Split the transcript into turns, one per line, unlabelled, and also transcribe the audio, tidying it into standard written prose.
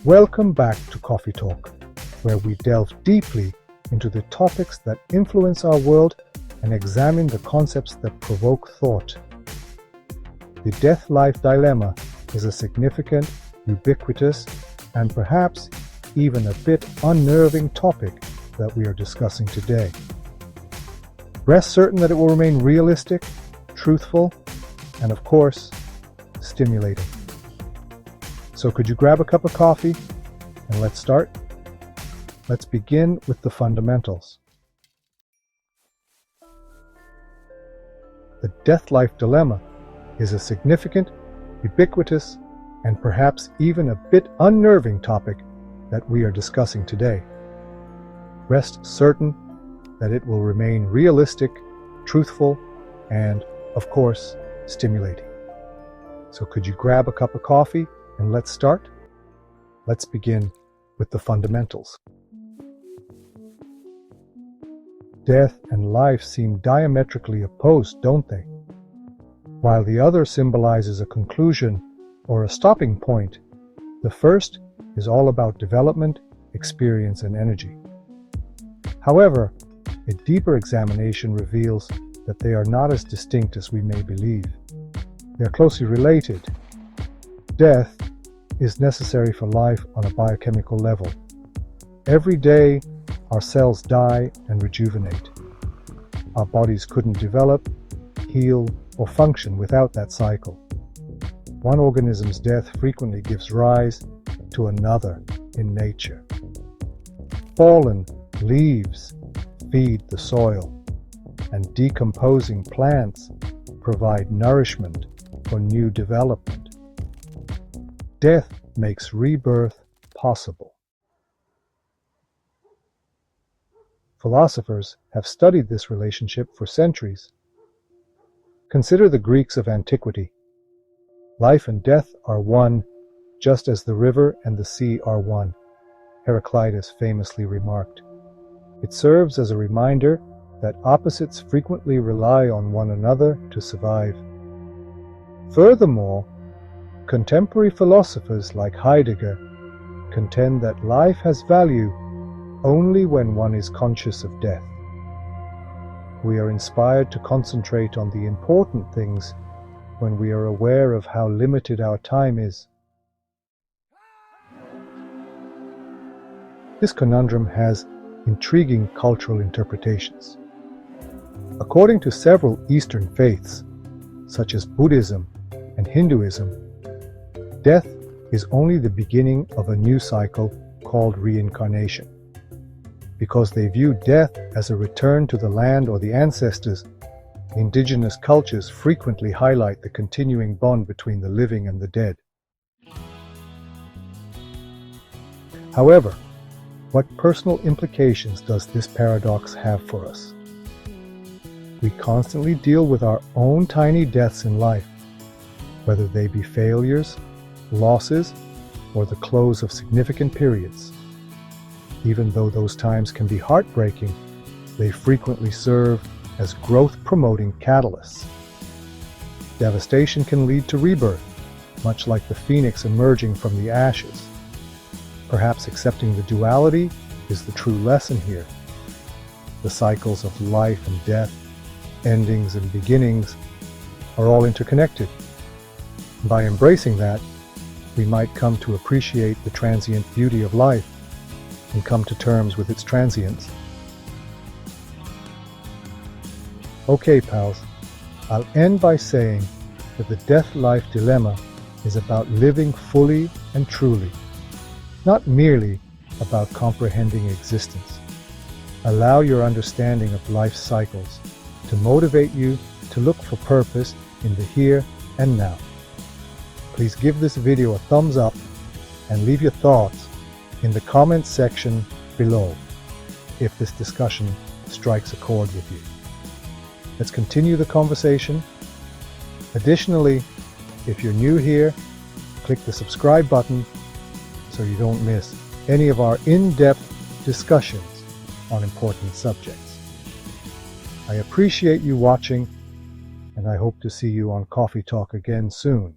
Welcome back to Coffee Talk, where we delve deeply into the topics that influence our world and examine the concepts that provoke thought. The death-life dilemma is a significant, ubiquitous, and perhaps even a bit unnerving topic that we are discussing today. Rest certain that it will remain realistic, truthful, and of course, stimulating. So could you grab a cup of coffee and let's start? Let's begin with the fundamentals. The death-life dilemma is a significant, ubiquitous, and perhaps even a bit unnerving topic that we are discussing today. Rest certain that it will remain realistic, truthful, and, of course, stimulating. So could you grab a cup of coffee and let's start? Let's begin with the fundamentals. Death and life seem diametrically opposed, don't they? While the other symbolizes a conclusion or a stopping point, the first is all about development, experience, and energy. However, a deeper examination reveals that they are not as distinct as we may believe. They are closely related. Death is necessary for life on a biochemical level. Every day, our cells die and rejuvenate. Our bodies couldn't develop, heal, or function without that cycle. One organism's death frequently gives rise to another in nature. Fallen leaves feed the soil, and decomposing plants provide nourishment for new development. Death makes rebirth possible. Philosophers have studied this relationship for centuries. Consider the Greeks of antiquity. Life and death are one, just as the river and the sea are one, Heraclitus famously remarked. It serves as a reminder that opposites frequently rely on one another to survive. Furthermore, contemporary philosophers like Heidegger contend that life has value only when one is conscious of death. We are inspired to concentrate on the important things when we are aware of how limited our time is. This conundrum has intriguing cultural interpretations. According to several Eastern faiths, such as Buddhism and Hinduism, death is only the beginning of a new cycle called reincarnation. Because they view death as a return to the land or the ancestors, indigenous cultures frequently highlight the continuing bond between the living and the dead. However, what personal implications does this paradox have for us? We constantly deal with our own tiny deaths in life, whether they be failures, losses, or the close of significant periods. Even though those times can be heartbreaking, they frequently serve as growth-promoting catalysts. Devastation can lead to rebirth, much like the phoenix emerging from the ashes. Perhaps accepting the duality is the true lesson here. The cycles of life and death, endings and beginnings, are all interconnected. By embracing that, we might come to appreciate the transient beauty of life and come to terms with its transience. Okay, pals, I'll end by saying that the death-life dilemma is about living fully and truly, not merely about comprehending existence. Allow your understanding of life's cycles to motivate you to look for purpose in the here and now. Please give this video a thumbs up and leave your thoughts in the comments section below if this discussion strikes a chord with you. Let's continue the conversation. Additionally, if you're new here, click the subscribe button so you don't miss any of our in-depth discussions on important subjects. I appreciate you watching, and I hope to see you on Coffee Talk again soon.